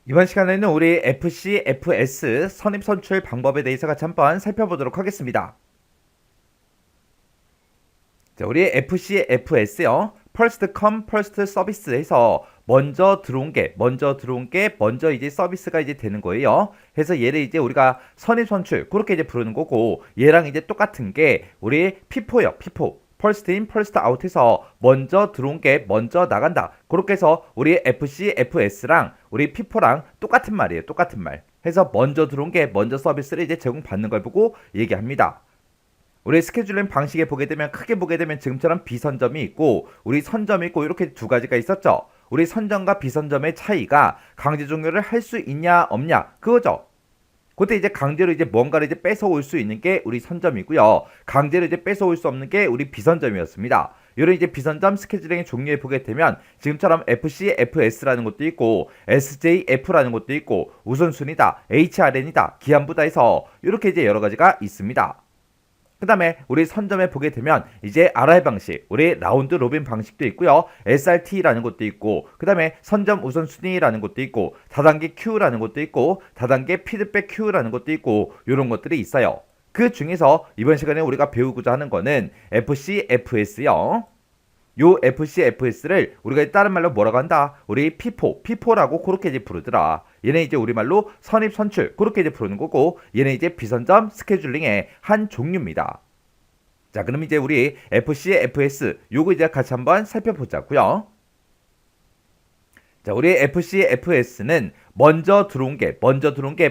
이번 시간에는 우리 FC, FS 선입 선출 방법에 대해서 같이 한번 살펴보도록 하겠습니다. 자, 우리 FC, FS요. First come, first service 해서 먼저 들어온 게 먼저 이제 서비스가 이제 되는 거예요. 해서 얘를 이제 우리가 선입 선출 그렇게 이제 부르는 거고, 얘랑 이제 똑같은 게 우리 FIFO요. FIFO. first in, first out 해서 먼저 들어온 게 먼저 나간다. 그렇게 해서 우리 FC, FS랑 우리 FIFO랑 똑같은 말이에요. 똑같은 말. 해서 먼저 들어온 게 먼저 서비스를 이제 제공받는 걸 보고 얘기합니다. 우리 스케줄링 방식에 보게 되면, 크게 보게 되면 지금처럼 비선점이 있고 우리 선점이 있고 이렇게 두 가지가 있었죠. 우리 선점과 비선점의 차이가 강제 종료를 할 수 있냐 없냐 그거죠. 그때 이제 강제로 이제 뭔가를 이제 뺏어올 수 있는 게 우리 선점이고요. 강제로 이제 뺏어올 수 없는 게 우리 비선점이었습니다. 이런 이제 비선점 스케줄링의 종류에 보게 되면 지금처럼 FC, FS라는 것도 있고 SJF라는 것도 있고 우선순위다, HRN이다, 기한부다 해서 이렇게 이제 여러 가지가 있습니다. 그 다음에 우리 선점에 보게 되면 이제 RR 방식, 우리 라운드 로빈 방식도 있고요. SRT라는 것도 있고, 그 다음에 선점 우선순위라는 것도 있고, 다단계 Q라는 것도 있고, 다단계 피드백 Q라는 것도 있고, 이런 것들이 있어요. 그 중에서 이번 시간에 우리가 배우고자 하는 거는 FC, FS요. 요 FCFS를 우리가 다른 말로 뭐라고 한다? 우리 피포라고 그렇게 이제 부르더라. 얘네 이제 우리말로 선입 선출 그렇게 이제 부르는 거고, 얘네 이제 비선점 스케줄링의 한 종류입니다. 자, 그럼 이제 우리 FCFS 요거 이제 같이 한번 살펴보자고요. 자, 우리 FCFS는 먼저 들어온 게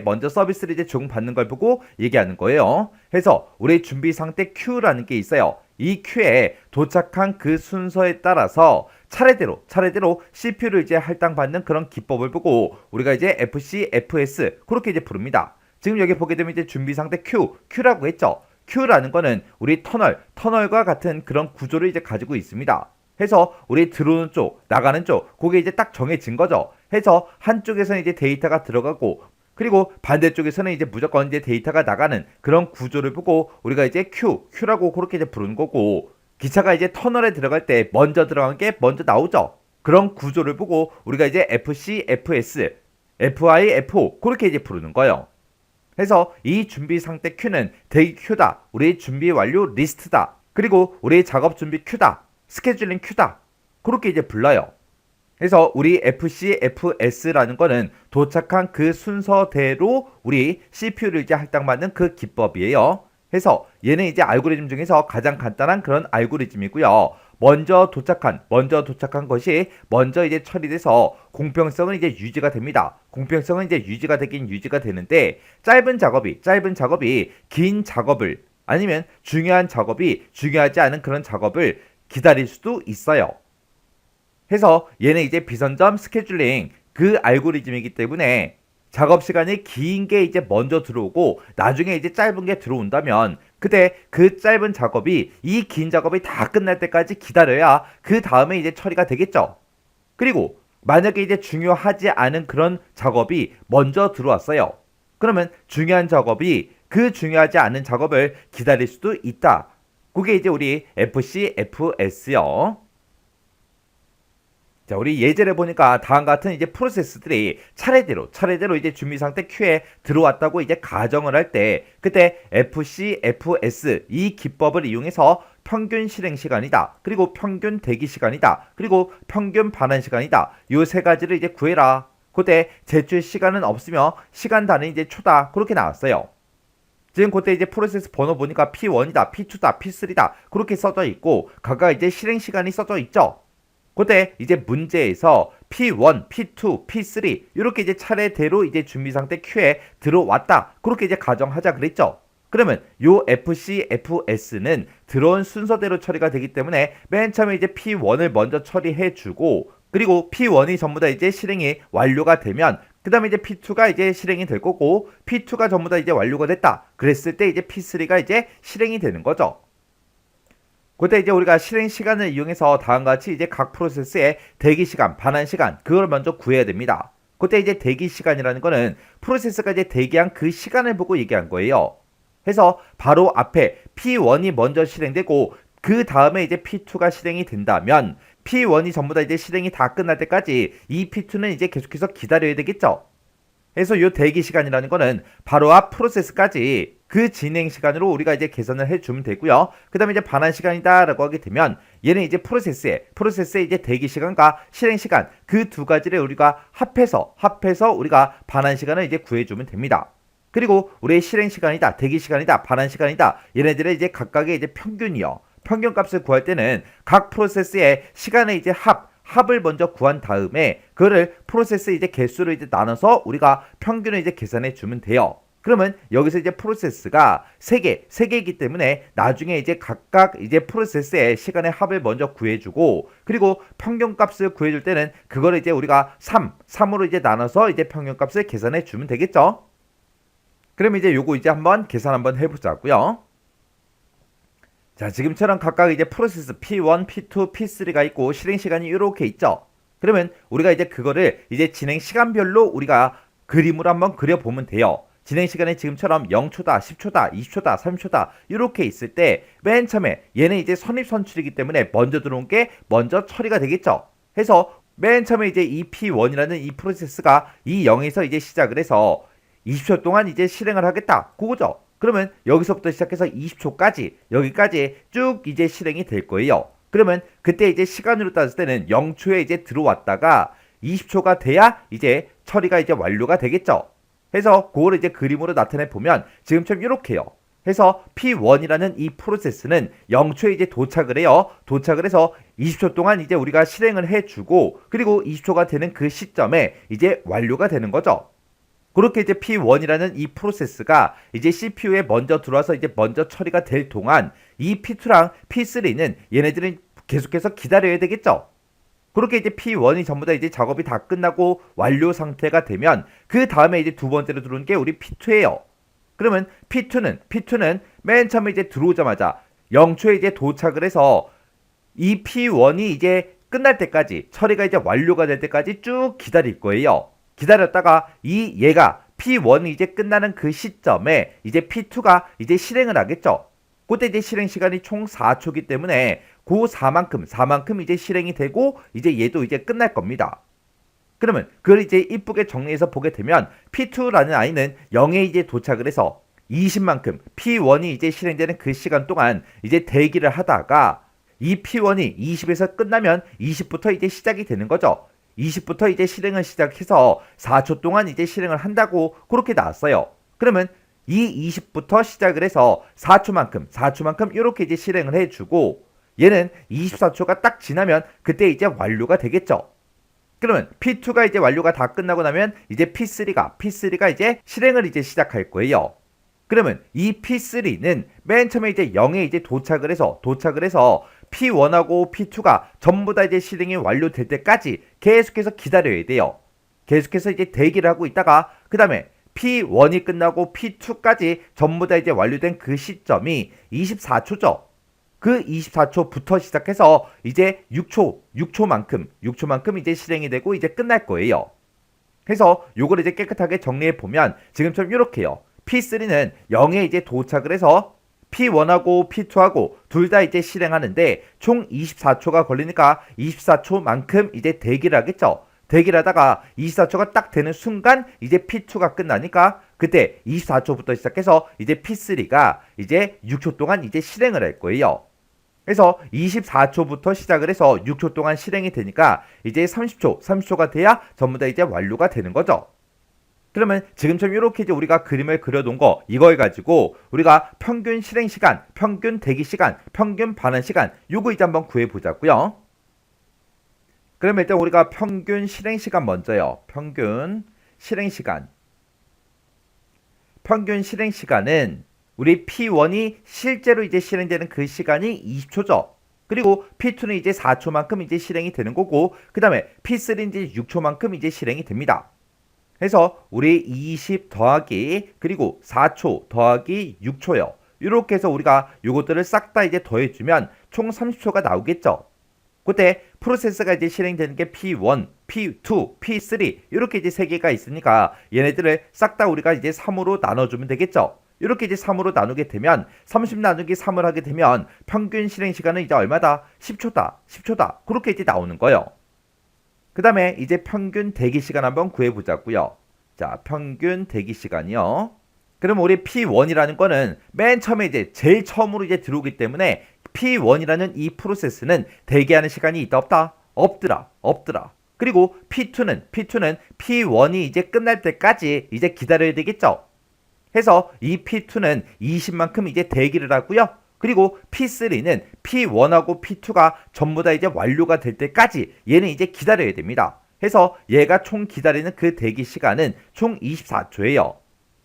먼저 서비스를 이제 제공받는 걸 보고 얘기하는 거예요. 해서 우리 준비 상태 Q라는 게 있어요. 이 큐에 도착한 그 순서에 따라서 차례대로 CPU를 이제 할당받는 그런 기법을 보고 우리가 이제 FC, FS 그렇게 이제 부릅니다. 지금 여기 보게 되면 이제 준비 상태 Q라고 했죠. Q라는 거는 우리 터널과 같은 그런 구조를 이제 가지고 있습니다. 해서 우리 들어오는 쪽, 나가는 쪽, 그게 이제 딱 정해진 거죠. 해서 한쪽에서는 이제 데이터가 들어가고, 그리고 반대쪽에서는 이제 무조건 이제 데이터가 나가는 그런 구조를 보고 우리가 이제 Q라고 그렇게 이제 부르는 거고, 기차가 이제 터널에 들어갈 때 먼저 들어간 게 먼저 나오죠. 그런 구조를 보고 우리가 이제 FC, FS, FI, FO 그렇게 이제 부르는 거예요. 해서 이 준비 상태 Q는 대기 Q다, 우리 준비 완료 리스트다, 그리고 우리 작업 준비 Q다, 스케줄링 Q다 그렇게 이제 불러요. 그래서 우리 FC, FS라는 거는 도착한 그 순서대로 우리 CPU를 이제 할당받는 그 기법이에요. 해서 얘는 이제 알고리즘 중에서 가장 간단한 그런 알고리즘이고요. 먼저 도착한 것이 먼저 이제 처리돼서 공평성은 이제 유지가 됩니다. 공평성은 이제 유지가 되는데, 짧은 작업이 긴 작업을, 아니면 중요한 작업이 중요하지 않은 그런 작업을 기다릴 수도 있어요. 해서 얘는 이제 비선점 스케줄링 그 알고리즘이기 때문에 작업 시간이 긴 게 이제 먼저 들어오고 나중에 이제 짧은 게 들어온다면, 그때 그 짧은 작업이 이 긴 작업이 다 끝날 때까지 기다려야 그 다음에 이제 처리가 되겠죠. 그리고 만약에 이제 중요하지 않은 그런 작업이 먼저 들어왔어요. 그러면 중요한 작업이 그 중요하지 않은 작업을 기다릴 수도 있다. 그게 이제 우리 FC, FS요. 자, 우리 예제를 보니까 다음과 같은 이제 프로세스들이 차례대로 이제 준비 상태 Q에 들어왔다고 이제 가정을 할 때, 그때 FC, FS 이 기법을 이용해서 평균 실행 시간이다, 그리고 평균 대기 시간이다, 그리고 평균 반환 시간이다, 요 세 가지를 이제 구해라. 그때 제출 시간은 없으며 시간 단위 이제 초다 그렇게 나왔어요. 지금 그때 이제 프로세스 번호 보니까 P1이다, P2다, P3다 그렇게 써져 있고 각각 이제 실행 시간이 써져 있죠. 그때 이제 문제에서 P1, P2, P3 이렇게 이제 차례대로 이제 준비 상태 Q에 들어왔다 그렇게 이제 가정하자 그랬죠. 그러면 요 FC, FS는 들어온 순서대로 처리가 되기 때문에 맨 처음에 이제 P1을 먼저 처리해주고, 그리고 P1이 전부 다 이제 실행이 완료가 되면 그 다음에 이제 P2가 이제 실행이 될 거고, P2가 전부 다 이제 완료가 됐다 그랬을 때 이제 P3가 이제 실행이 되는 거죠. 그때 이제 우리가 실행 시간을 이용해서 다음과 같이 이제 각 프로세스의 대기 시간, 반환 시간 그걸 먼저 구해야 됩니다. 그때 이제 대기 시간이라는 거는 프로세스가 이제 대기한 그 시간을 보고 얘기한 거예요. 해서 바로 앞에 P1이 먼저 실행되고 그 다음에 이제 P2가 실행이 된다면 P1이 전부 다 이제 실행이 다 끝날 때까지 이 P2는 이제 계속해서 기다려야 되겠죠. 해서 요 대기 시간이라는 거는 바로 앞 프로세스까지 그 진행 시간으로 우리가 이제 계산을 해주면 되고요. 그 다음에 이제 반환 시간이다라고 하게 되면 얘는 이제 프로세스의 이제 대기 시간과 실행 시간 그 두 가지를 우리가 합해서 우리가 반환 시간을 이제 구해주면 됩니다. 그리고 우리의 실행 시간이다, 대기 시간이다, 반환 시간이다. 얘네들의 이제 각각의 이제 평균이요. 평균 값을 구할 때는 각 프로세스의 시간의 이제 합을 먼저 구한 다음에 그거를 프로세스 이제 개수로 이제 나눠서 우리가 평균을 이제 계산해 주면 돼요. 그러면 여기서 이제 프로세스가 3개이기 때문에 나중에 이제 각각 이제 프로세스의 시간의 합을 먼저 구해주고 그리고 평균값을 구해줄 때는 그거를 이제 우리가 3으로 이제 나눠서 이제 평균값을 계산해 주면 되겠죠. 그럼 이제 요거 이제 한번 계산 한번 해보자고요. 자, 지금처럼 각각 이제 프로세스 P1, P2, P3가 있고 실행 시간이 이렇게 있죠. 그러면 우리가 이제 그거를 이제 진행 시간별로 우리가 그림으로 한번 그려보면 돼요. 진행 시간이 지금처럼 0초다, 10초다, 20초다, 30초다 이렇게 있을 때 맨 처음에 얘는 이제 선입선출이기 때문에 먼저 들어온 게 먼저 처리가 되겠죠. 해서 맨 처음에 이제 이 P1이라는 이 프로세스가 이 0에서 이제 시작을 해서 20초 동안 이제 실행을 하겠다. 그거죠. 그러면 여기서부터 시작해서 20초까지 여기까지 쭉 이제 실행이 될 거예요. 그러면 그때 이제 시간으로 따졌을 때는 0초에 이제 들어왔다가 20초가 돼야 이제 처리가 이제 완료가 되겠죠. 해서 그거를 이제 그림으로 나타내 보면 지금처럼 이렇게요. 해서 P1이라는 이 프로세스는 0초에 이제 도착을 해요. 도착을 해서 20초 동안 이제 우리가 실행을 해주고 그리고 20초가 되는 그 시점에 이제 완료가 되는 거죠. 그렇게 이제 P1이라는 이 프로세스가 이제 CPU에 먼저 들어와서 이제 먼저 처리가 될 동안 이 P2랑 P3는 얘네들은 계속해서 기다려야 되겠죠. 그렇게 이제 P1이 전부 다 이제 작업이 다 끝나고 완료 상태가 되면 그 다음에 이제 두 번째로 들어온 게 우리 P2예요. 그러면 P2는 맨 처음에 이제 들어오자마자 0초에 이제 도착을 해서 이 P1이 이제 끝날 때까지 처리가 이제 완료가 될 때까지 쭉 기다릴 거예요. 기다렸다가 얘가 P1이 이제 끝나는 그 시점에 이제 P2가 이제 실행을 하겠죠. 그때 이제 실행 시간이 총 4초이기 때문에 그 4만큼 이제 실행이 되고 이제 얘도 이제 끝날 겁니다. 그러면 그걸 이제 이쁘게 정리해서 보게 되면 P2라는 아이는 0에 이제 도착을 해서 20만큼 P1이 이제 실행되는 그 시간 동안 이제 대기를 하다가 이 P1이 20에서 끝나면 20부터 이제 시작이 되는 거죠. 20부터 이제 실행을 시작해서 4초 동안 이제 실행을 한다고 그렇게 나왔어요. 그러면 이 20부터 시작을 해서 4초만큼 이렇게 이제 실행을 해주고 얘는 24초가 딱 지나면 그때 이제 완료가 되겠죠. 그러면 P2가 이제 완료가 다 끝나고 나면 이제 P3가 이제 실행을 이제 시작할 거예요. 그러면 이 P3는 맨 처음에 이제 0에 이제 도착을 해서 P1하고 P2가 전부 다 이제 실행이 완료될 때까지 계속해서 기다려야 돼요. 계속해서 이제 대기를 하고 있다가 그 다음에 P1이 끝나고 P2까지 전부 다 이제 완료된 그 시점이 24초죠. 그 24초부터 시작해서 이제 6초만큼 이제 실행이 되고 이제 끝날 거예요. 그래서 요걸 이제 깨끗하게 정리해 보면 지금처럼 이렇게요. P3는 0에 이제 도착을 해서 P1하고 P2하고 둘 다 이제 실행하는데 총 24초가 걸리니까 24초만큼 이제 대기를 하겠죠. 대기를 하다가 24초가 딱 되는 순간 이제 P2가 끝나니까 그때 24초부터 시작해서 이제 P3가 이제 6초 동안 이제 실행을 할 거예요. 그래서 24초부터 시작을 해서 6초 동안 실행이 되니까 이제 30초가 돼야 전부 다 이제 완료가 되는 거죠. 그러면 지금처럼 이렇게 이제 우리가 그림을 그려놓은 거 이걸 가지고 우리가 평균 실행 시간, 평균 대기 시간, 평균 반환 시간 요거 이제 한번 구해보자고요. 그러면 일단 우리가 평균 실행 시간 먼저요. 평균 실행 시간. 평균 실행 시간은 우리 P1이 실제로 이제 실행되는 그 시간이 20초죠. 그리고 P2는 이제 4초만큼 이제 실행이 되는 거고 그 다음에 P3는 이제 6초만큼 이제 실행이 됩니다. 그래서 우리 20 더하기 그리고 4초 더하기 6초요. 이렇게 해서 우리가 요것들을 싹 다 이제 더해주면 총 30초가 나오겠죠. 그때 프로세스가 이제 실행되는 게 P1, P2, P3 이렇게 이제 3개가 있으니까 얘네들을 싹 다 우리가 이제 3으로 나눠주면 되겠죠. 이렇게 이제 3으로 나누게 되면 30 나누기 3을 하게 되면 평균 실행 시간은 이제 얼마다? 10초다. 그렇게 이제 나오는 거예요. 그 다음에 이제 평균 대기 시간 한번 구해보자고요. 자, 평균 대기 시간이요. 그럼 우리 P1이라는 거는 맨 처음에 이제 제일 처음으로 이제 들어오기 때문에 P1이라는 이 프로세스는 대기하는 시간이 있다 없다? 없더라. 그리고 P2는 P1이 이제 끝날 때까지 이제 기다려야 되겠죠. 해서 이 P2는 20만큼 이제 대기를 하고요. 그리고 P3는 P1하고 P2가 전부 다 이제 완료가 될 때까지 얘는 이제 기다려야 됩니다. 해서 얘가 총 기다리는 그 대기 시간은 총 24초예요.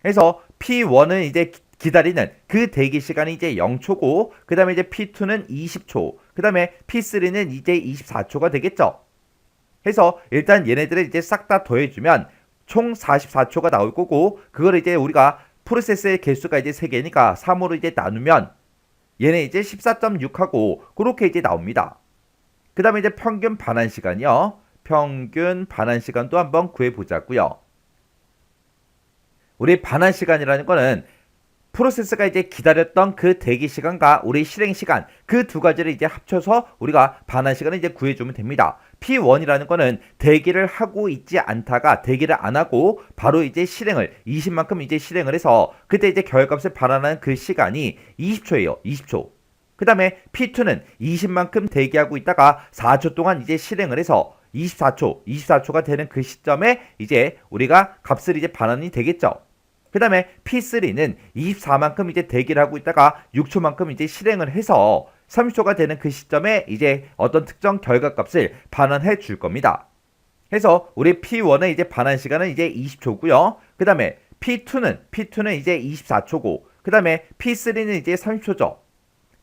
해서 P1은 이제 기다리는 그 대기 시간이 이제 0초고, 그 다음에 이제 P2는 20초, 그 다음에 P3는 이제 24초가 되겠죠. 해서 일단 얘네들을 이제 싹 다 더해주면 총 44초가 나올 거고, 그걸 이제 우리가 프로세스의 개수가 이제 3개니까 3으로 이제 나누면 얘네 이제 14.6하고 그렇게 이제 나옵니다. 그 다음에 이제 평균 반환 시간이요. 평균 반환 시간도 한번 구해보자고요. 우리 반환 시간이라는 거는 프로세스가 이제 기다렸던 그 대기 시간과 우리 실행 시간 그 두 가지를 이제 합쳐서 우리가 반환 시간을 이제 구해주면 됩니다. P1이라는 거는 대기를 하고 있지 않다가 대기를 안 하고 바로 이제 실행을 20만큼 이제 실행을 해서 그때 이제 결과값을 반환하는 그 시간이 20초예요. 20초. 그 다음에 P2는 20만큼 대기하고 있다가 4초 동안 이제 실행을 해서 24초가 되는 그 시점에 이제 우리가 값을 이제 반환이 되겠죠. 그 다음에 P3는 24만큼 이제 대기를 하고 있다가 6초만큼 이제 실행을 해서 30초가 되는 그 시점에 이제 어떤 특정 결과값을 반환해 줄 겁니다. 해서 우리 P1의 이제 반환 시간은 이제 20초고요. 그 다음에 P2는 이제 24초고, 그 다음에 P3는 이제 30초죠.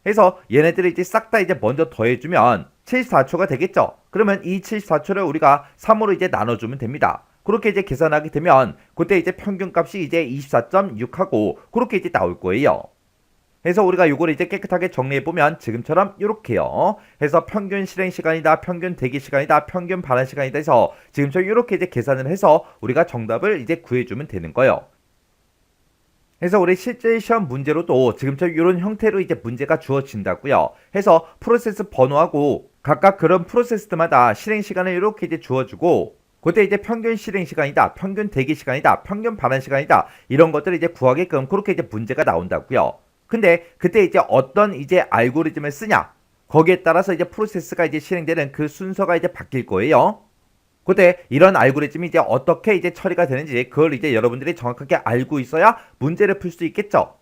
해서 얘네들을 이제 싹 다 이제 먼저 더해주면 74초가 되겠죠. 그러면 이 74초를 우리가 3으로 이제 나눠주면 됩니다. 그렇게 이제 계산하게 되면 그때 이제 평균값이 이제 24.6하고 그렇게 이제 나올 거예요. 해서 우리가 요거를 이제 깨끗하게 정리해 보면 지금처럼 이렇게요. 해서 평균 실행 시간이다, 평균 대기 시간이다, 평균 반환 시간이다 해서 지금처럼 이렇게 이제 계산을 해서 우리가 정답을 이제 구해주면 되는 거예요. 해서 우리 실제 시험 문제로도 지금처럼 이런 형태로 이제 문제가 주어진다고요. 해서 프로세스 번호하고 각각 그런 프로세스마다 실행 시간을 이렇게 이제 주어주고, 그때 이제 평균 실행 시간이다, 평균 대기 시간이다, 평균 반환 시간이다 이런 것들을 이제 구하게끔 그렇게 이제 문제가 나온다고요. 근데 그때 이제 어떤 이제 알고리즘을 쓰냐 거기에 따라서 이제 프로세스가 이제 실행되는 그 순서가 이제 바뀔 거예요. 그때 이런 알고리즘이 이제 어떻게 이제 처리가 되는지 그걸 이제 여러분들이 정확하게 알고 있어야 문제를 풀 수 있겠죠.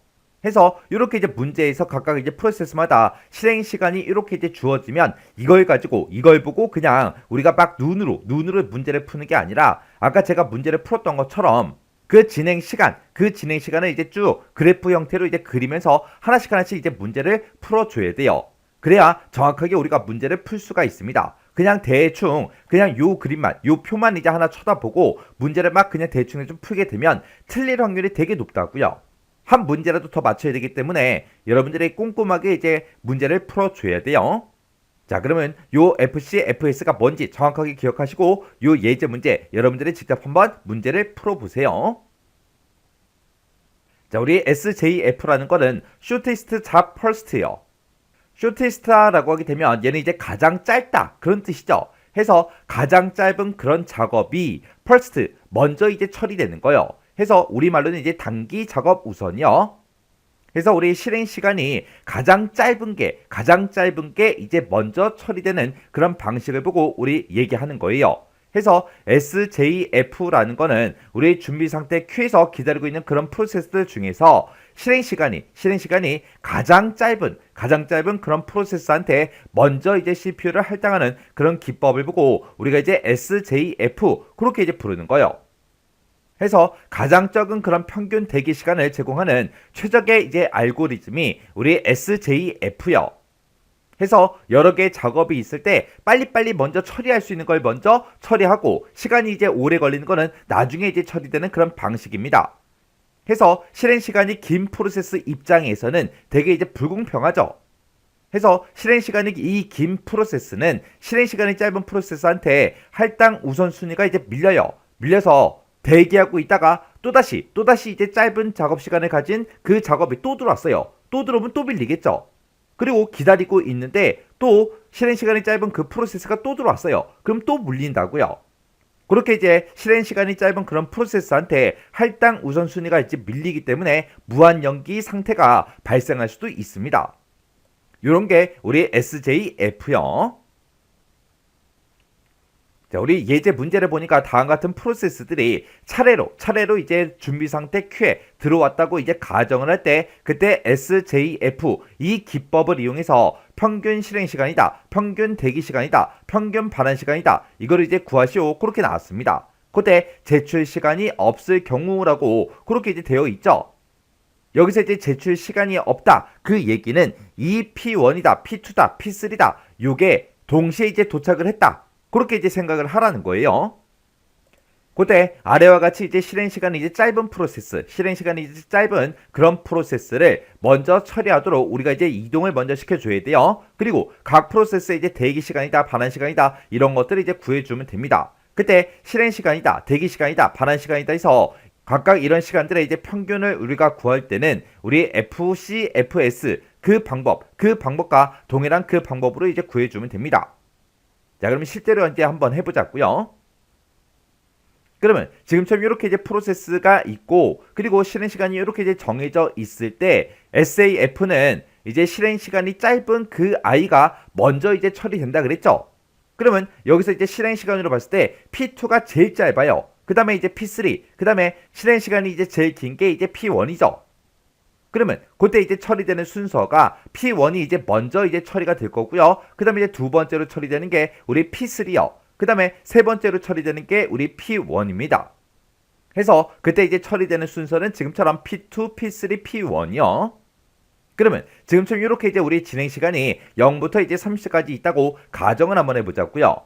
해서 이렇게 이제 문제에서 각각 이제 프로세스마다 실행 시간이 이렇게 이제 주어지면 이걸 가지고 이걸 보고 그냥 우리가 막 눈으로 문제를 푸는 게 아니라 아까 제가 문제를 풀었던 것처럼 그 진행 시간을 이제 쭉 그래프 형태로 이제 그리면서 하나씩 이제 문제를 풀어줘야 돼요. 그래야 정확하게 우리가 문제를 풀 수가 있습니다. 그냥 대충 그냥 요 그림만 요 표만 이제 하나 쳐다보고 문제를 막 그냥 대충 좀 풀게 되면 틀릴 확률이 되게 높다고요. 한 문제라도 더 맞춰야 되기 때문에 여러분들이 꼼꼼하게 이제 문제를 풀어줘야 돼요. 자, 그러면 요 FC, FS가 뭔지 정확하게 기억하시고 요 예제 문제 여러분들이 직접 한번 문제를 풀어보세요. 자, 우리 SJF라는 거는 Shortest Job First예요. Shortest라고 하게 되면 얘는 이제 가장 짧다 그런 뜻이죠. 해서 가장 짧은 그런 작업이 first 먼저 이제 처리되는 거예요. 해서 우리말로는 이제 단기 작업 우선이요. 그래서 우리 실행 시간이 가장 짧은 게 이제 먼저 처리되는 그런 방식을 보고 우리 얘기하는 거예요. 해서 SJF라는 거는 우리 준비 상태 Q에서 기다리고 있는 그런 프로세스들 중에서 실행 시간이 가장 짧은 그런 프로세스한테 먼저 이제 CPU를 할당하는 그런 기법을 보고 우리가 이제 SJF 그렇게 이제 부르는 거예요. 해서 가장 적은 그런 평균 대기 시간을 제공하는 최적의 이제 알고리즘이 우리 SJF요. 해서 여러 개의 작업이 있을 때 빨리빨리 먼저 처리할 수 있는 걸 먼저 처리하고 시간이 이제 오래 걸리는 거는 나중에 이제 처리되는 그런 방식입니다. 해서 실행 시간이 긴 프로세스 입장에서는 되게 이제 불공평하죠. 해서 실행 시간이 이 긴 프로세스는 실행 시간이 짧은 프로세스한테 할당 우선순위가 이제 밀려서 대기하고 있다가 또다시 이제 짧은 작업 시간을 가진 그 작업이 또 들어왔어요. 또 들어오면 또 밀리겠죠. 그리고 기다리고 있는데 또 실행 시간이 짧은 그 프로세스가 또 들어왔어요. 그럼 또 물린다고요. 그렇게 이제 실행 시간이 짧은 그런 프로세스한테 할당 우선순위가 이제 밀리기 때문에 무한 연기 상태가 발생할 수도 있습니다. 이런 게 우리 SJF요. 자, 우리 예제 문제를 보니까 다음 같은 프로세스들이 차례로 이제 준비 상태 Q에 들어왔다고 이제 가정을 할 때 그때 SJF 이 기법을 이용해서 평균 실행 시간이다, 평균 대기 시간이다, 평균 반환 시간이다 이걸 이제 구하시오 그렇게 나왔습니다. 그때 제출 시간이 없을 경우라고 그렇게 이제 되어 있죠. 여기서 이제 제출 시간이 없다 그 얘기는 이 P1이다, P2다, P3다 요게 동시에 이제 도착을 했다. 그렇게 이제 생각을 하라는 거예요. 그때 아래와 같이 이제 실행 시간이 이제 짧은 프로세스, 실행 시간이 이제 짧은 그런 프로세스를 먼저 처리하도록 우리가 이제 이동을 먼저 시켜줘야 돼요. 그리고 각 프로세스의 이제 대기 시간이다, 반환 시간이다 이런 것들을 이제 구해주면 됩니다. 그때 실행 시간이다, 대기 시간이다, 반환 시간이다 해서 각각 이런 시간들의 이제 평균을 우리가 구할 때는 우리 FC, FS 그 방법과 동일한 그 방법으로 이제 구해주면 됩니다. 자, 그러면 실제로 이제 한번 해보자고요. 그러면 지금처럼 이렇게 이제 프로세스가 있고 그리고 실행 시간이 이렇게 이제 정해져 있을 때 SAF는 이제 실행 시간이 짧은 그 아이가 먼저 이제 처리된다 그랬죠. 그러면 여기서 이제 실행 시간으로 봤을 때 P2가 제일 짧아요. 그 다음에 이제 P3, 그 다음에 실행 시간이 이제 제일 긴 게 이제 P1이죠. 그러면 그때 이제 처리되는 순서가 P1이 이제 먼저 이제 처리가 될 거고요. 그 다음에 이제 두 번째로 처리되는 게 우리 P3요. 그 다음에 세 번째로 처리되는 게 우리 P1입니다. 해서 그때 이제 처리되는 순서는 지금처럼 P2, P3, P1이요. 그러면 지금처럼 이렇게 이제 우리 진행 시간이 0부터 이제 30까지 있다고 가정을 한번 해보자고요.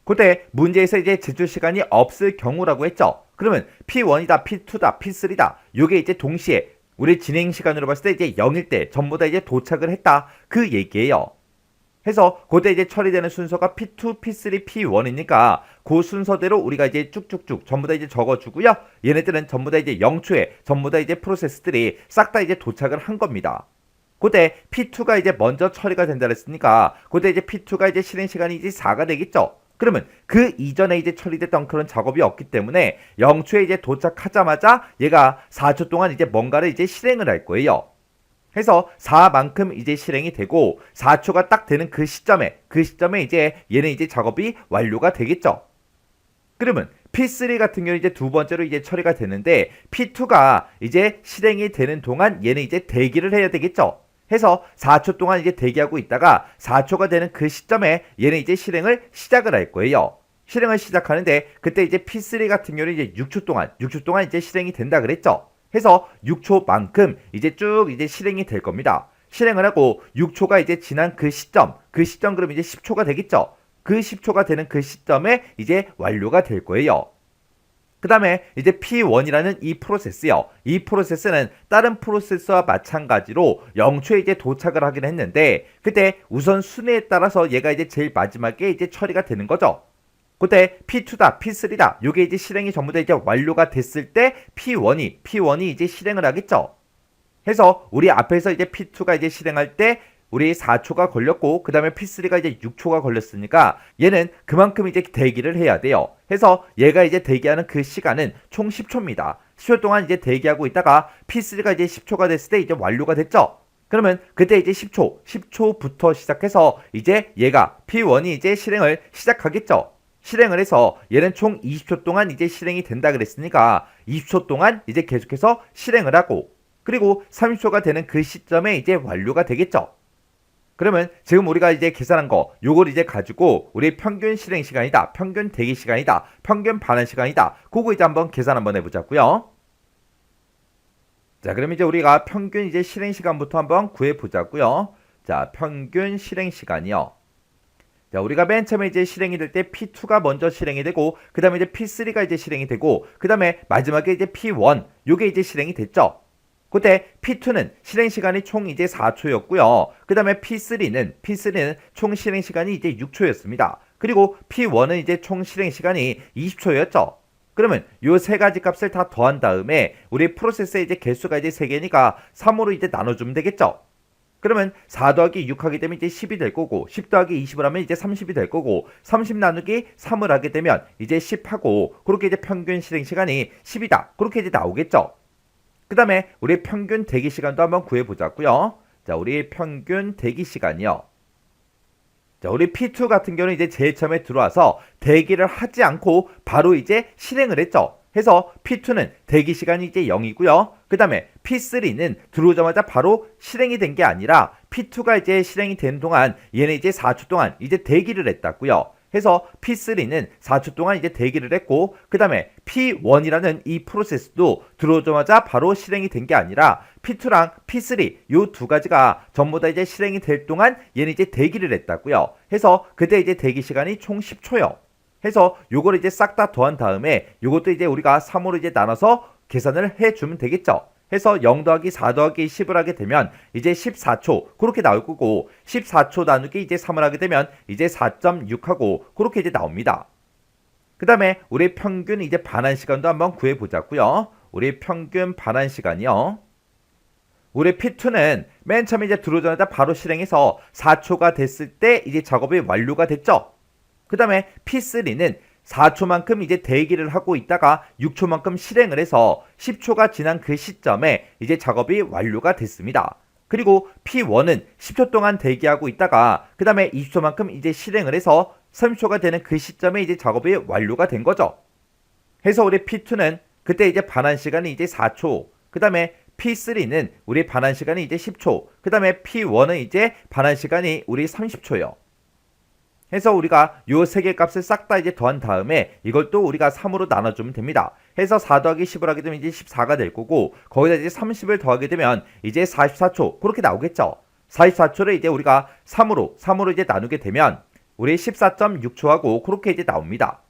그때 문제에서 이제 제출 시간이 없을 경우라고 했죠. 그러면 P1이다, P2다, P3다. 요게 이제 동시에 우리 진행 시간으로 봤을 때 이제 0일 때 전부 다 이제 도착을 했다 그 얘기예요. 해서 그때 이제 처리되는 순서가 P2, P3, P1이니까 그 순서대로 우리가 이제 쭉쭉쭉 전부 다 이제 적어주고요. 얘네들은 전부 다 이제 0초에 전부 다 이제 프로세스들이 싹 다 이제 도착을 한 겁니다. 그때 P2가 이제 먼저 처리가 된다 그랬으니까 그때 이제 P2가 이제 실행 시간이 이제 4가 되겠죠. 그러면 그 이전에 이제 처리됐던 그런 작업이 없기 때문에 0초에 이제 도착하자마자 얘가 4초 동안 이제 뭔가를 이제 실행을 할 거예요. 해서 4만큼 이제 실행이 되고 4초가 딱 되는 그 시점에 이제 얘는 이제 작업이 완료가 되겠죠. 그러면 P3 같은 경우는 이제 두 번째로 이제 처리가 되는데 P2가 이제 실행이 되는 동안 얘는 이제 대기를 해야 되겠죠. 해서 4초 동안 이제 대기하고 있다가 4초가 되는 그 시점에 얘는 이제 실행을 시작을 할 거예요. 실행을 시작하는데 그때 이제 P3 같은 경우는 이제 6초 동안 이제 실행이 된다 그랬죠. 해서 6초만큼 이제 쭉 이제 실행이 될 겁니다. 실행을 하고 6초가 이제 지난 그 시점 그럼 이제 10초가 되겠죠. 그 10초가 되는 그 시점에 이제 완료가 될 거예요. 그 다음에 이제 P1이라는 이 프로세스요. 이 프로세스는 다른 프로세스와 마찬가지로 0초에 이제 도착을 하긴 했는데 그때 우선 순위에 따라서 얘가 이제 제일 마지막에 이제 처리가 되는 거죠. 그때 P2다, P3다. 요게 이제 실행이 전부 다 이제 완료가 됐을 때 P1이 이제 실행을 하겠죠. 해서 우리 앞에서 이제 P2가 이제 실행할 때 우리 4초가 걸렸고 그 다음에 P3가 이제 6초가 걸렸으니까 얘는 그만큼 이제 대기를 해야 돼요. 해서 얘가 이제 대기하는 그 시간은 총 10초입니다. 10초 동안 이제 대기하고 있다가 P3가 이제 10초가 됐을 때 이제 완료가 됐죠. 그러면 그때 이제 10초부터 시작해서 이제 얘가 P1이 이제 실행을 시작하겠죠. 실행을 해서 얘는 총 20초 동안 이제 실행이 된다 그랬으니까 20초 동안 이제 계속해서 실행을 하고 그리고 30초가 되는 그 시점에 이제 완료가 되겠죠. 그러면 지금 우리가 이제 계산한 거 요걸 이제 가지고 우리 평균 실행 시간이다, 평균 대기 시간이다, 평균 반환 시간이다 그거 이제 한번 계산 한번 해보자고요. 자, 그럼 이제 우리가 평균 이제 실행 시간부터 한번 구해 보자고요. 자, 평균 실행 시간이요. 자, 우리가 맨 처음에 이제 실행이 될 때 P2가 먼저 실행이 되고 그 다음에 이제 P3가 이제 실행이 되고 그 다음에 마지막에 이제 P1 요게 이제 실행이 됐죠. 그때 P2는 실행 시간이 총 이제 4초였고요. 그 다음에 P3는 총 실행 시간이 이제 6초였습니다. 그리고 P1은 이제 총 실행 시간이 20초였죠. 그러면 요 세 가지 값을 다 더한 다음에 우리 프로세스의 이제 개수가 이제 3개니까 3으로 이제 나눠주면 되겠죠. 그러면 4 더하기 6 하게 되면 이제 10이 될 거고 10 더하기 20을 하면 이제 30이 될 거고 30 나누기 3을 하게 되면 이제 10하고 그렇게 이제 평균 실행 시간이 10이다. 그렇게 이제 나오겠죠. 그 다음에 우리 평균 대기 시간도 한번 구해보자고요. 자, 우리 평균 대기 시간이요. 자, 우리 P2 같은 경우는 이제 제일 처음에 들어와서 대기를 하지 않고 바로 이제 실행을 했죠. 해서 P2는 대기 시간이 이제 0이고요. 그 다음에 P3는 들어오자마자 바로 실행이 된 게 아니라 P2가 이제 실행이 되는 동안 얘는 이제 4초 동안 이제 대기를 했다고요. 해서 P3는 4초 동안 이제 대기를 했고 그 다음에 P1이라는 이 프로세스도 들어오자마자 바로 실행이 된 게 아니라 P2랑 P3 요 두 가지가 전부 다 이제 실행이 될 동안 얘는 이제 대기를 했다고요. 해서 그때 이제 대기 시간이 총 10초요. 해서 요걸 이제 싹 다 더한 다음에 요것도 이제 우리가 3으로 이제 나눠서 계산을 해주면 되겠죠. 해서 0 더하기 4 더하기 10을 하게 되면 이제 14초 그렇게 나올 거고 14초 나누기 이제 3을 하게 되면 이제 4.6하고 그렇게 이제 나옵니다. 그 다음에 우리 평균 이제 반환 시간도 한번 구해보자고요. 우리 평균 반환 시간이요. 우리 P2는 맨 처음에 이제 들어오자마자 바로 실행해서 4초가 됐을 때 이제 작업이 완료가 됐죠. 그 다음에 P3는 4초만큼 이제 대기를 하고 있다가 6초만큼 실행을 해서 10초가 지난 그 시점에 이제 작업이 완료가 됐습니다. 그리고 P1은 10초 동안 대기하고 있다가 그 다음에 20초만큼 이제 실행을 해서 30초가 되는 그 시점에 이제 작업이 완료가 된 거죠. 해서 우리 P2는 그때 이제 반환 시간이 이제 4초, 그 다음에 P3는 우리 반환 시간이 이제 10초, 그 다음에 P1은 이제 반환 시간이 우리 30초요. 해서 우리가 요 세 개 값을 싹 다 이제 더한 다음에 이걸 또 우리가 3으로 나눠주면 됩니다. 해서 4 더하기 10을 하게 되면 이제 14가 될 거고 거기다 이제 30을 더하게 되면 이제 44초 그렇게 나오겠죠. 44초를 이제 우리가 3으로 이제 나누게 되면 우리 14.6초하고 그렇게 이제 나옵니다.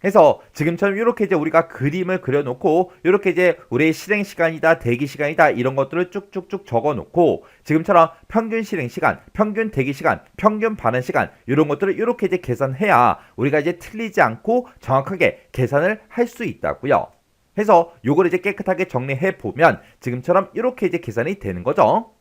해서 지금처럼 이렇게 이제 우리가 그림을 그려놓고 이렇게 이제 우리의 실행 시간이다, 대기 시간이다 이런 것들을 쭉쭉쭉 적어놓고 지금처럼 평균 실행 시간, 평균 대기 시간, 평균 반환 시간 이런 것들을 이렇게 이제 계산해야 우리가 이제 틀리지 않고 정확하게 계산을 할 수 있다고요. 해서 요걸 이제 깨끗하게 정리해 보면 지금처럼 이렇게 이제 계산이 되는 거죠.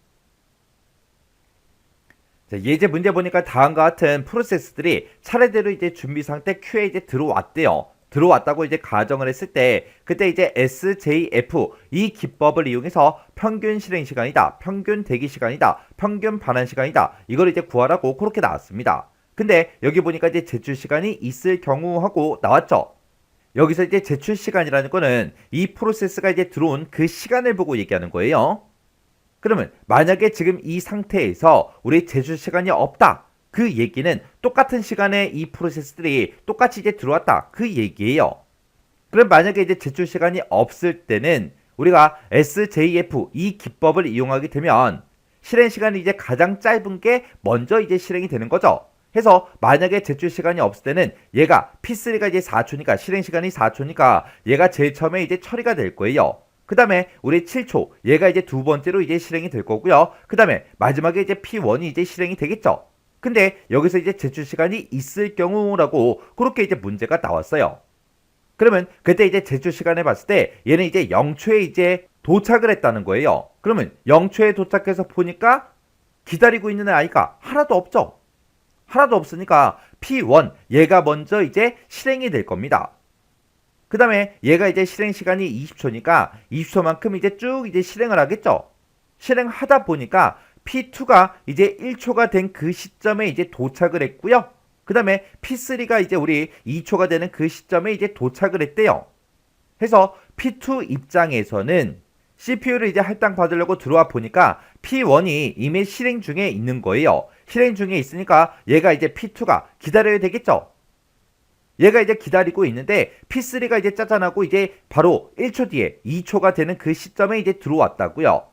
자, 예제 문제 보니까 다음과 같은 프로세스들이 차례대로 이제 준비 상태 Q에 이제 들어왔대요. 들어왔다고 이제 가정을 했을 때 그때 이제 SJF 이 기법을 이용해서 평균 실행 시간이다, 평균 대기 시간이다, 평균 반환 시간이다 이걸 이제 구하라고 그렇게 나왔습니다. 근데 여기 보니까 이제 제출 시간이 있을 경우하고 나왔죠. 여기서 이제 제출 시간이라는 거는 이 프로세스가 이제 들어온 그 시간을 보고 얘기하는 거예요. 그러면 만약에 지금 이 상태에서 우리 제출 시간이 없다. 그 얘기는 똑같은 시간에 이 프로세스들이 똑같이 이제 들어왔다. 그 얘기예요. 그럼 만약에 이제 제출 시간이 없을 때는 우리가 SJF 이 기법을 이용하게 되면 실행 시간이 이제 가장 짧은 게 먼저 이제 실행이 되는 거죠. 해서 만약에 제출 시간이 없을 때는 얘가 P3가 이제 4초니까 실행 시간이 4초니까 얘가 제일 처음에 이제 처리가 될 거예요. 그 다음에 우리 7초 얘가 이제 두 번째로 이제 실행이 될 거고요. 그 다음에 마지막에 이제 P1이 이제 실행이 되겠죠. 근데 여기서 이제 제출 시간이 있을 경우라고 그렇게 이제 문제가 나왔어요. 그러면 그때 이제 제출 시간을 봤을 때 얘는 이제 0초에 이제 도착을 했다는 거예요. 그러면 0초에 도착해서 보니까 기다리고 있는 아이가 하나도 없죠. 하나도 없으니까 P1 얘가 먼저 이제 실행이 될 겁니다. 그 다음에 얘가 이제 실행 시간이 20초니까 20초만큼 이제 쭉 이제 실행을 하겠죠. 실행하다 보니까 P2가 이제 1초가 된 그 시점에 이제 도착을 했고요. 그 다음에 P3가 이제 우리 2초가 되는 그 시점에 이제 도착을 했대요. 해서 P2 입장에서는 CPU를 이제 할당 받으려고 들어와 보니까 P1이 이미 실행 중에 있는 거예요. 실행 중에 있으니까 얘가 이제 P2가 기다려야 되겠죠. 얘가 이제 기다리고 있는데 P3가 이제 짜잔하고 이제 바로 1초 뒤에 2초가 되는 그 시점에 이제 들어왔다고요.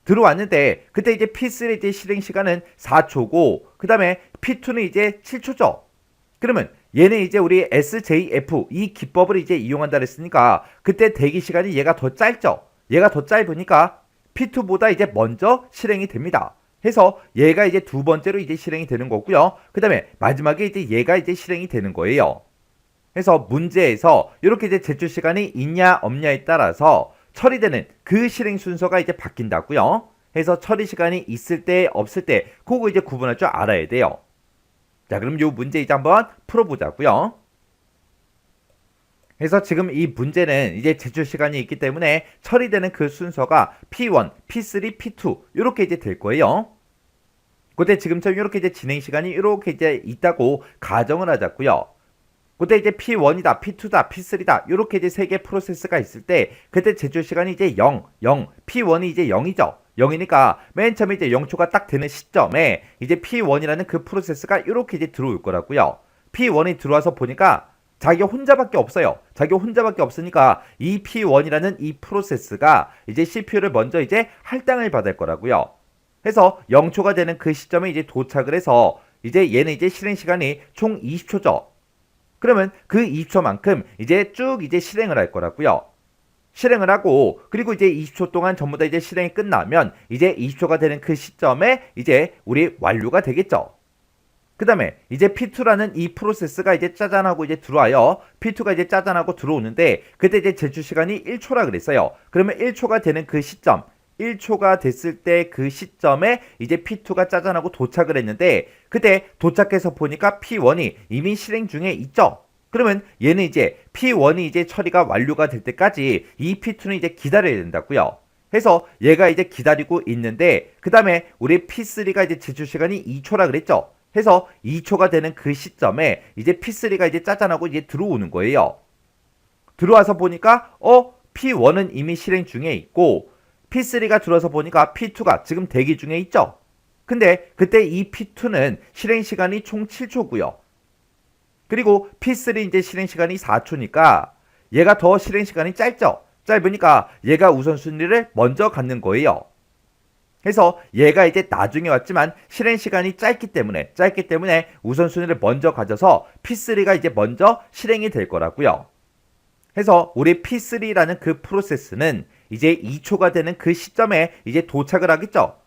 들어왔는데 그때 이제 P3의 이제 실행 시간은 4초고 그 다음에 P2는 이제 7초죠. 그러면 얘는 이제 우리 SJF 이 기법을 이제 이용한다 그랬으니까 그때 대기 시간이 얘가 더 짧죠. 얘가 더 짧으니까 P2보다 이제 먼저 실행이 됩니다. 해서 얘가 이제 두 번째로 이제 실행이 되는 거고요. 그 다음에 마지막에 이제 얘가 이제 실행이 되는 거예요. 해서 문제에서 이렇게 이제 제출 시간이 있냐 없냐에 따라서 처리되는 그 실행 순서가 이제 바뀐다고요. 해서 처리 시간이 있을 때, 없을 때, 그거 이제 구분할 줄 알아야 돼요. 자, 그럼 요 문제 이제 한번 풀어보자고요. 그래서 지금 이 문제는 이제 제출 시간이 있기 때문에 처리되는 그 순서가 P1, P3, P2 이렇게 이제 될 거예요. 그때 지금처럼 이렇게 이제 진행 시간이 이렇게 이제 있다고 가정을 하자고요. 그때 이제 P1이다, P2다, P3다 이렇게 이제 세 개 프로세스가 있을 때 그때 제출 시간이 이제 0, P1이 이제 0이죠. 0이니까 맨 처음에 이제 0초가 딱 되는 시점에 이제 P1이라는 그 프로세스가 이렇게 이제 들어올 거라고요. P1이 들어와서 보니까 자기 혼자밖에 없어요. 자기 혼자밖에 없으니까 이 P1이라는 이 프로세스가 이제 CPU를 먼저 이제 할당을 받을 거라고요. 해서 0초가 되는 그 시점에 이제 도착을 해서 이제 얘는 이제 실행 시간이 총 20초죠. 그러면 그 20초만큼 이제 쭉 이제 실행을 할 거라고요. 실행을 하고 그리고 이제 20초 동안 전부 다 이제 실행이 끝나면 이제 20초가 되는 그 시점에 이제 우리 완료가 되겠죠. 그 다음에 이제 P2라는 이 프로세스가 이제 짜잔하고 이제 들어와요. P2가 이제 짜잔하고 들어오는데 그때 이제 제출 시간이 1초라 그랬어요. 그러면 1초가 되는 그 시점 1초가 됐을 때 그 시점에 이제 P2가 짜잔하고 도착을 했는데 그때 도착해서 보니까 P1이 이미 실행 중에 있죠. 그러면 얘는 이제 P1이 이제 처리가 완료가 될 때까지 이 P2는 이제 기다려야 된다고요. 해서 얘가 이제 기다리고 있는데 그 다음에 우리 P3가 이제 제출 시간이 2초라 그랬죠. 해서 2초가 되는 그 시점에 이제 P3가 이제 짜잔하고 이제 들어오는 거예요. 들어와서 보니까 P1은 이미 실행 중에 있고 P3가 들어와서 보니까 P2가 지금 대기 중에 있죠. 근데 그때 이 P2는 실행 시간이 총 7초고요. 그리고 P3 이제 실행 시간이 4초니까 얘가 더 실행 시간이 짧죠. 짧으니까 얘가 우선순위를 먼저 갖는 거예요. 해서 얘가 이제 나중에 왔지만 실행 시간이 짧기 때문에 우선순위를 먼저 가져서 P3가 이제 먼저 실행이 될 거라고요. 해서 우리 P3라는 그 프로세스는 이제 2초가 되는 그 시점에 이제 도착을 하겠죠.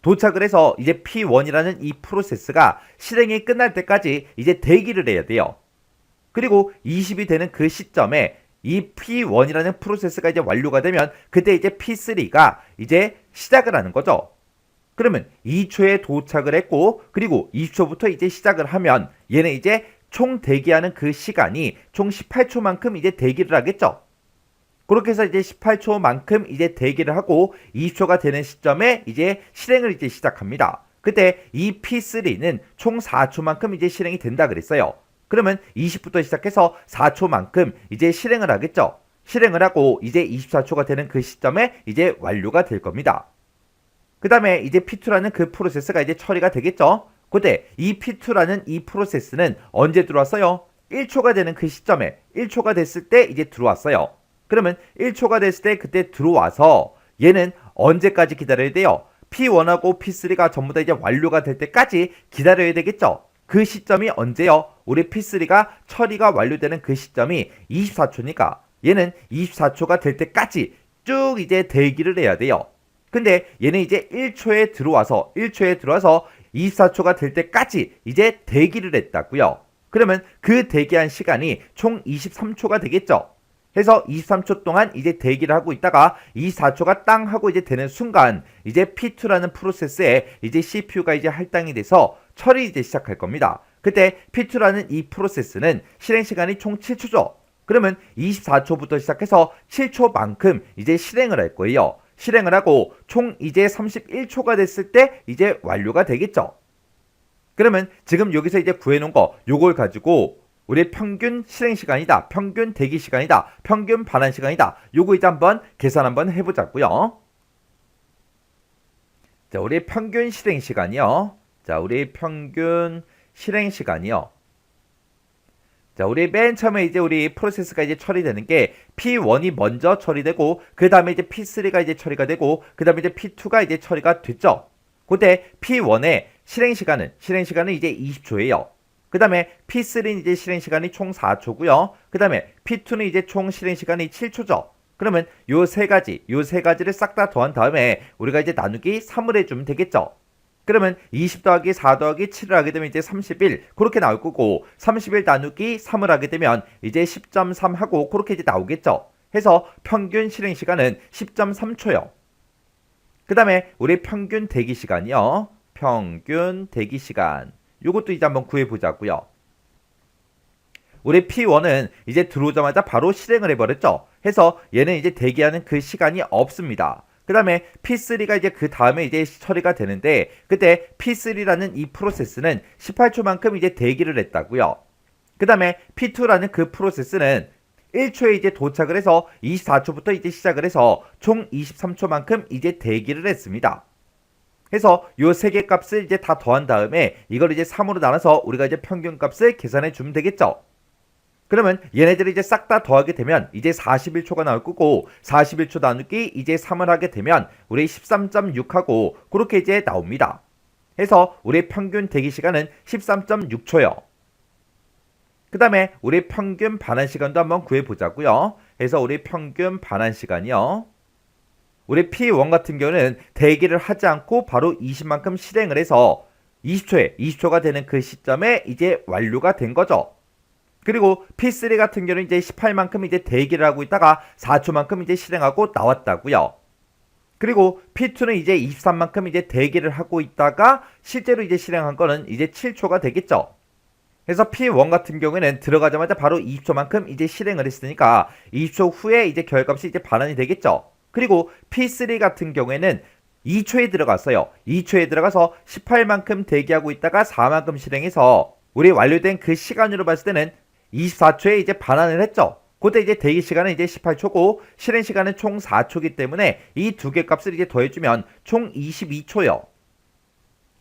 도착을 해서 이제 P1이라는 이 프로세스가 실행이 끝날 때까지 이제 대기를 해야 돼요. 그리고 20이 되는 그 시점에 이 P1이라는 프로세스가 이제 완료가 되면 그때 이제 P3가 이제 시작을 하는 거죠. 그러면 2초에 도착을 했고 그리고 20초부터 이제 시작을 하면 얘는 이제 총 대기하는 그 시간이 총 18초만큼 이제 대기를 하겠죠. 그렇게 해서 이제 18초만큼 이제 대기를 하고 20초가 되는 시점에 이제 실행을 이제 시작합니다. 그때 이 P3는 총 4초만큼 이제 실행이 된다 그랬어요. 그러면 20부터 시작해서 4초만큼 이제 실행을 하겠죠. 실행을 하고 이제 24초가 되는 그 시점에 이제 완료가 될 겁니다. 그 다음에 이제 P2라는 그 프로세스가 이제 처리가 되겠죠. 그때 이 P2라는 이 프로세스는 언제 들어왔어요? 1초가 되는 그 시점에 1초가 됐을 때 이제 들어왔어요. 그러면 1초가 됐을 때 그때 들어와서 얘는 언제까지 기다려야 돼요? P1하고 P3가 전부 다 이제 완료가 될 때까지 기다려야 되겠죠. 그 시점이 언제요? 우리 P3가 처리가 완료되는 그 시점이 24초니까 얘는 24초가 될 때까지 쭉 이제 대기를 해야 돼요. 근데 얘는 이제 1초에 들어와서 24초가 될 때까지 이제 대기를 했다고요. 그러면 그 대기한 시간이 총 23초가 되겠죠. 해서 23초 동안 이제 대기를 하고 있다가 24초가 땅 하고 이제 되는 순간 이제 P2라는 프로세스에 이제 CPU가 이제 할당이 돼서 처리 이제 시작할 겁니다. 그때 P2라는 이 프로세스는 실행 시간이 총 7초죠. 그러면 24초부터 시작해서 7초만큼 이제 실행을 할 거예요. 실행을 하고 총 이제 31초가 됐을 때 이제 완료가 되겠죠. 그러면 지금 여기서 이제 구해놓은 거 요걸 가지고 우리 평균 실행 시간이다, 평균 대기 시간이다, 평균 반환 시간이다. 요거 이제 한번 계산 한번 해보자고요. 자, 우리 평균 실행 시간이요. 자, 우리 평균 실행 시간이요. 자, 우리 맨 처음에 이제 우리 프로세스가 이제 처리되는 게 P1이 먼저 처리되고 그 다음에 이제 P3가 이제 처리가 되고 그 다음에 이제 P2가 이제 처리가 됐죠. 그때 P1의 실행 시간은 이제 20초예요. 그 다음에 P3는 이제 실행 시간이 총 4초고요. 그 다음에 P2는 이제 총 실행 시간이 7초죠. 그러면 요 세 가지를 싹 다 더한 다음에 우리가 이제 나누기 3을 해주면 되겠죠. 그러면 20 더하기 4 더하기 7을 하게 되면 이제 31 그렇게 나올 거고 31 나누기 3을 하게 되면 이제 10.3 하고 그렇게 이제 나오겠죠. 해서 평균 실행 시간은 10.3초요. 그 다음에 우리 평균 대기 시간이요. 평균 대기 시간. 요것도 이제 한번 구해보자고요. 우리 P1은 이제 들어오자마자 바로 실행을 해버렸죠. 해서 얘는 이제 대기하는 그 시간이 없습니다. 그 다음에 P3가 이제 그 다음에 이제 처리가 되는데 그때 P3라는 이 프로세스는 18초만큼 이제 대기를 했다고요. 그 다음에 P2라는 그 프로세스는 1초에 이제 도착을 해서 24초부터 이제 시작을 해서 총 23초만큼 이제 대기를 했습니다. 해서 요 세 개 값을 이제 다 더한 다음에 이걸 이제 3으로 나눠서 우리가 이제 평균 값을 계산해 주면 되겠죠. 그러면 얘네들이 이제 싹 다 더하게 되면 이제 41초가 나올 거고 41초 나누기 이제 3을 하게 되면 우리 13.6하고 그렇게 이제 나옵니다. 해서 우리 평균 대기 시간은 13.6초요. 그 다음에 우리 평균 반환 시간도 한번 구해보자고요. 해서 우리 평균 반환 시간이요. 우리 P1 같은 경우는 대기를 하지 않고 바로 20만큼 실행을 해서 20초가 되는 그 시점에 이제 완료가 된 거죠. 그리고 P3 같은 경우는 이제 18만큼 이제 대기를 하고 있다가 4초만큼 이제 실행하고 나왔다고요. 그리고 P2는 이제 23만큼 이제 대기를 하고 있다가 실제로 이제 실행한 거는 이제 7초가 되겠죠. 그래서 P1 같은 경우에는 들어가자마자 바로 20초만큼 이제 실행을 했으니까 20초 후에 이제 결과값이 이제 반환이 되겠죠. 그리고 P3 같은 경우에는 2초에 들어갔어요. 2초에 들어가서 18만큼 대기하고 있다가 4만큼 실행해서 우리 완료된 그 시간으로 봤을 때는 24초에 이제 반환을 했죠. 그때 이제 대기 시간은 이제 18초고 실행 시간은 총 4초이기 때문에 이 두 개 값을 이제 더해주면 총 22초요.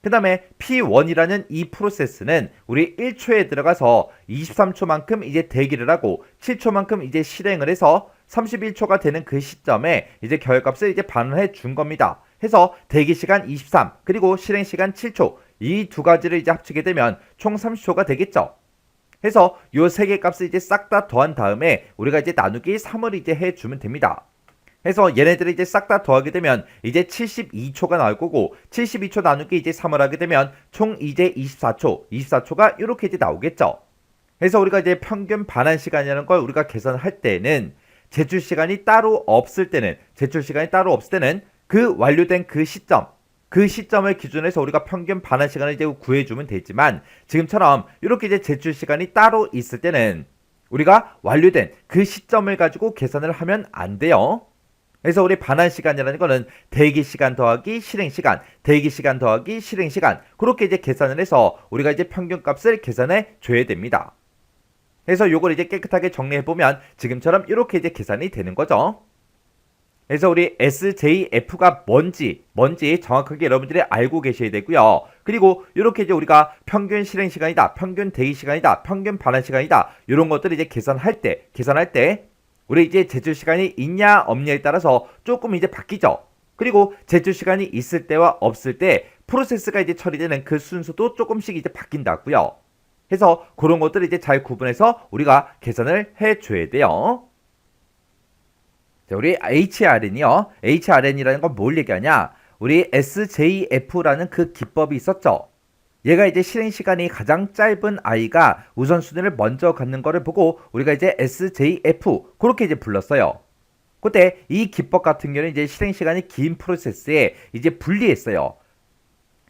그 다음에 P1이라는 이 프로세스는 우리 1초에 들어가서 23초만큼 이제 대기를 하고 7초만큼 이제 실행을 해서 31초가 되는 그 시점에 이제 결값을 이제 반환해 준 겁니다. 해서 대기 시간 23 그리고 실행 시간 7초 이 두 가지를 이제 합치게 되면 총 30초가 되겠죠. 해서 요 세 개 값을 이제 싹 다 더한 다음에 우리가 이제 나누기 3을 이제 해주면 됩니다. 해서 얘네들을 이제 싹 다 더하게 되면 이제 72초가 나올 거고 72초 나누기 이제 3을 하게 되면 총 이제 24초가 이렇게 이제 나오겠죠. 해서 우리가 이제 평균 반환 시간이라는 걸 우리가 계산할 때는 제출 시간이 따로 없을 때는 그 완료된 그 시점을 기준으로 해서 우리가 평균 반환 시간을 이제 구해주면 되지만 지금처럼 이렇게 이제 제출 시간이 따로 있을 때는 우리가 완료된 그 시점을 가지고 계산을 하면 안 돼요. 그래서 우리 반환 시간이라는 거는 대기 시간 더하기 실행 시간, 대기 시간 더하기 실행 시간 그렇게 이제 계산을 해서 우리가 이제 평균 값을 계산해 줘야 됩니다. 그래서 요걸 이제 깨끗하게 정리해 보면 지금처럼 이렇게 이제 계산이 되는 거죠. 그래서 우리 SJF가 뭔지 정확하게 여러분들이 알고 계셔야 되고요. 그리고 이렇게 이제 우리가 평균 실행 시간이다, 평균 대기 시간이다, 평균 반환 시간이다 이런 것들을 이제 계산할 때 우리 이제 제출 시간이 있냐 없냐에 따라서 조금 이제 바뀌죠. 그리고 제출 시간이 있을 때와 없을 때 프로세스가 이제 처리되는 그 순서도 조금씩 이제 바뀐다고요. 해서 그런 것들을 이제 잘 구분해서 우리가 계산을 해줘야 돼요. 자, 우리 HRN이라는 건 뭘 얘기하냐? 우리 SJF라는 그 기법이 있었죠. 얘가 이제 실행 시간이 가장 짧은 아이가 우선순위를 먼저 갖는 거를 보고 우리가 이제 SJF 그렇게 이제 불렀어요. 그때 이 기법 같은 경우는 이제 실행 시간이 긴 프로세스에 이제 분리했어요.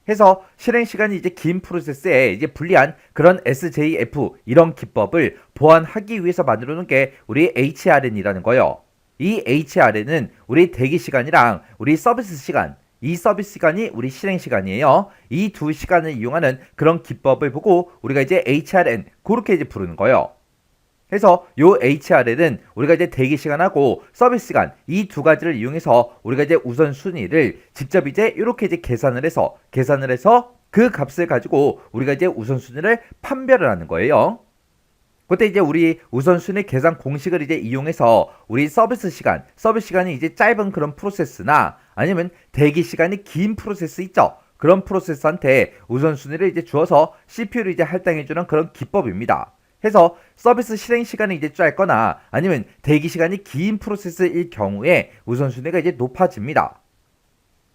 해서 실행 시간이 이제 긴 프로세스에 이제 분리한 그런 SJF 이런 기법을 보완하기 위해서 만들어 놓은 게 우리 HRN이라는 거예요. 이 HRN은 우리 대기 시간이랑 우리 서비스 시간 이 서비스 시간이 우리 실행 시간이에요. 이 두 시간을 이용하는 그런 기법을 보고 우리가 이제 HRN 그렇게 이제 부르는 거예요. 그래서 요 HRN은 우리가 이제 대기 시간하고 서비스 시간 이 두 가지를 이용해서 우리가 이제 우선순위를 직접 이제 이렇게 이제 계산을 해서 그 값을 가지고 우리가 이제 우선순위를 판별을 하는 거예요. 그때 이제 우리 우선순위 계산 공식을 이제 이용해서 우리 서비스 시간이 이제 짧은 그런 프로세스나 아니면 대기 시간이 긴 프로세스 있죠. 그런 프로세스한테 우선순위를 이제 주어서 CPU를 이제 할당해주는 그런 기법입니다. 해서 서비스 실행 시간이 이제 짧거나 아니면 대기 시간이 긴 프로세스일 경우에 우선순위가 이제 높아집니다.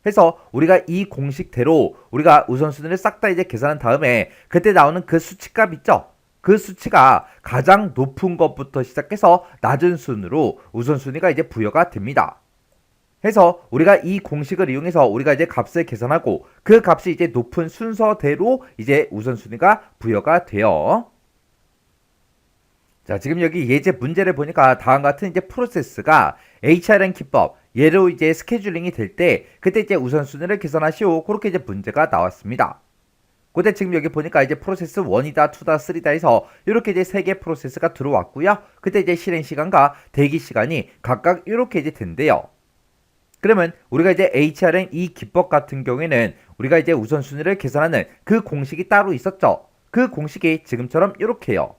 해서 우리가 이 공식대로 우리가 우선순위를 싹 다 이제 계산한 다음에 그때 나오는 그 수치값 있죠. 그 수치가 가장 높은 것부터 시작해서 낮은 순으로 우선순위가 이제 부여가 됩니다. 해서 우리가 이 공식을 이용해서 우리가 이제 값을 계산하고 그 값이 이제 높은 순서대로 이제 우선순위가 부여가 돼요. 자, 지금 여기 예제 문제를 보니까 다음과 같은 이제 프로세스가 HRM 기법, 예로 이제 스케줄링이 될 때 그때 이제 우선순위를 계산하시오. 그렇게 이제 문제가 나왔습니다. 그때 지금 여기 보니까 이제 프로세스 1이다, 2다, 3다 해서 이렇게 이제 3개 프로세스가 들어왔고요. 그때 이제 실행 시간과 대기 시간이 각각 이렇게 이제 된대요. 그러면 우리가 이제 HRM 이 기법 같은 경우에는 우리가 이제 우선순위를 계산하는 그 공식이 따로 있었죠. 그 공식이 지금처럼 이렇게요.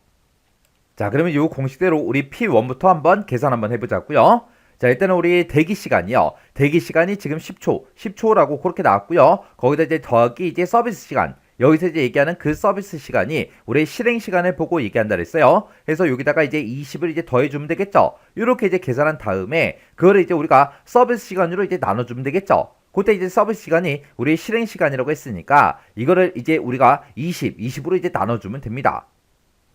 자, 그러면 이 공식대로 우리 P1부터 한번 계산 한번 해보자고요. 자, 일단은 우리 대기 시간이요. 대기 시간이 지금 10초라고 그렇게 나왔고요. 거기다 이제 더하기 이제 서비스 시간. 여기서 이제 얘기하는 그 서비스 시간이 우리 실행 시간을 보고 얘기한다 그랬어요. 그래서 여기다가 이제 20을 이제 더해주면 되겠죠. 이렇게 이제 계산한 다음에 그거를 이제 우리가 서비스 시간으로 이제 나눠주면 되겠죠. 그때 이제 서비스 시간이 우리 실행 시간이라고 했으니까 이거를 이제 우리가 20으로 이제 나눠주면 됩니다.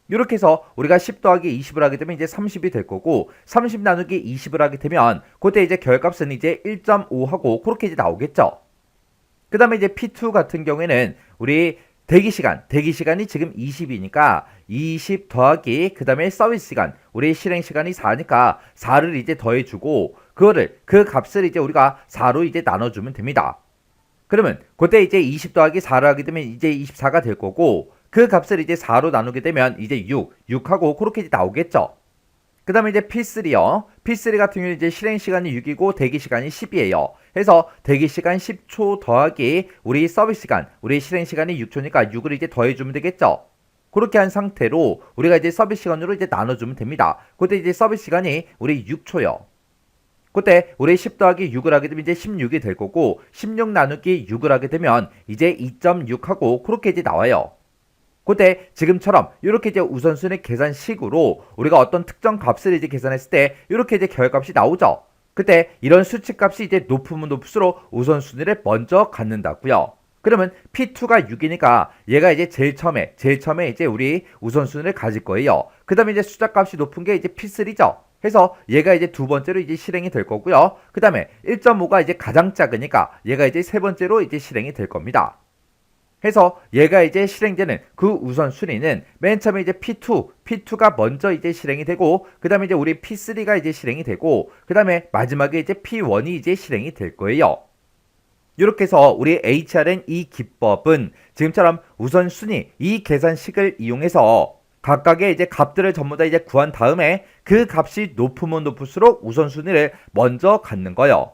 이렇게 해서 우리가 10 더하기 20을 하게 되면 이제 30이 될 거고 30 나누기 20을 하게 되면 그때 이제 결값은 이제 1.5하고 그렇게 이제 나오겠죠. 그 다음에 이제 P2 같은 경우에는 우리 대기시간이 지금 20이니까 20 더하기 그 다음에 서비스 시간, 우리 실행 시간이 4니까 4를 이제 더해주고 그 값을 이제 우리가 4로 이제 나눠주면 됩니다. 그러면 그때 이제 20 더하기 4를 하게 되면 이제 24가 될 거고 그 값을 이제 4로 나누게 되면 이제 6하고 그렇게 이제 나오겠죠. 그 다음에 이제 P3요. P3 같은 경우는 이제 실행 시간이 6이고 대기 시간이 10이에요. 해서 대기 시간 10초 더하기 우리 서비스 시간, 우리 실행 시간이 6초니까 6을 이제 더해주면 되겠죠. 그렇게 한 상태로 우리가 이제 서비스 시간으로 이제 나눠주면 됩니다. 그때 이제 서비스 시간이 우리 6초요. 그때 우리 10 더하기 6을 하게 되면 이제 16이 될 거고 16 나누기 6을 하게 되면 이제 2.6하고 그렇게 이제 나와요. 그때 지금처럼 이렇게 이제 우선순위 계산식으로 우리가 어떤 특정 값을 이제 계산했을 때 이렇게 이제 결값이 나오죠. 그때 이런 수치값이 이제 높으면 높을수록 우선순위를 먼저 갖는다고요. 그러면 P2가 6이니까 얘가 이제 제일 처음에 이제 우리 우선순위를 가질 거예요. 그 다음에 이제 숫자값이 높은 게 이제 P3죠. 해서 얘가 이제 두 번째로 이제 실행이 될 거고요. 그 다음에 1.5가 이제 가장 작으니까 얘가 이제 세 번째로 이제 실행이 될 겁니다. 해서 얘가 이제 실행되는 그 우선순위는 맨 처음에 이제 P2가 먼저 이제 실행이 되고 그 다음에 이제 우리 P3가 이제 실행이 되고 그 다음에 마지막에 이제 P1이 이제 실행이 될 거예요. 이렇게 해서 우리 HRM 이 기법은 지금처럼 우선순위 이 계산식을 이용해서 각각의 이제 값들을 전부 다 이제 구한 다음에 그 값이 높으면 높을수록 우선순위를 먼저 갖는 거예요.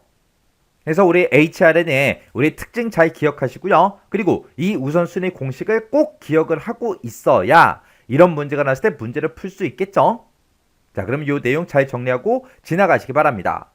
그래서 우리 HRM의 우리 특징 잘 기억하시고요. 그리고 이 우선순위 공식을 꼭 기억을 하고 있어야 이런 문제가 났을 때 문제를 풀 수 있겠죠. 자, 그럼 이 내용 잘 정리하고 지나가시기 바랍니다.